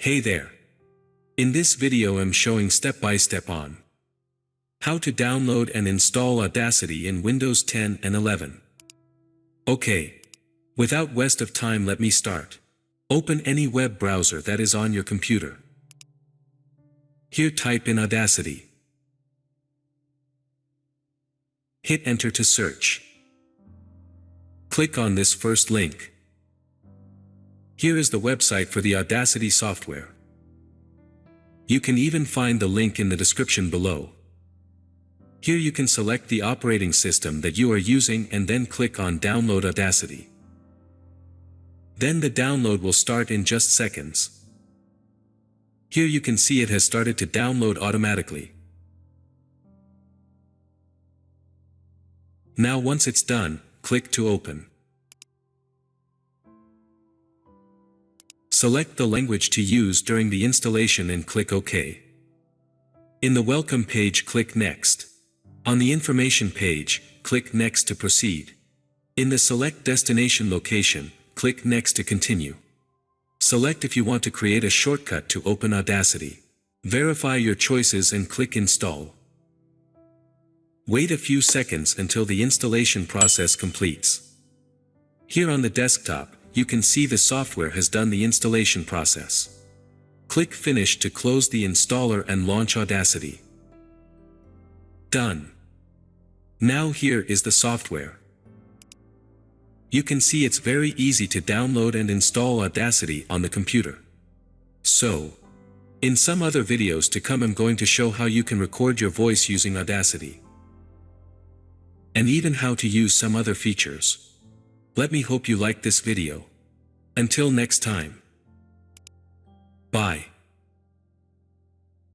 Hey there. In this video I'm showing step-by-step on how to download and install Audacity in Windows 10 and 11. Okay. Without waste of time, let me start. Open any web browser that is on your computer. Here type in Audacity. Hit enter to search. Click on this first link. Here is the website for the Audacity software. You can even find the link in the description below. Here you can select the operating system that you are using and then click on Download Audacity. Then the download will start in just seconds. Here you can see it has started to download automatically. Now once it's done, click to open. Select the language to use during the installation and click OK. In the Welcome page, click Next. On the Information page, click Next to proceed. In the Select Destination location, click Next to continue. Select if you want to create a shortcut to open Audacity. Verify your choices and click Install. Wait a few seconds until the installation process completes. Here on the desktop, you can see the software has done the installation process. Click Finish to close the installer and launch Audacity. Done. Now here is the software. You can see it's very easy to download and install Audacity on the computer. So, in some other videos to come I'm going to show how you can record your voice using Audacity. And even how to use some other features. Let me hope you liked this video. Until next time. Bye.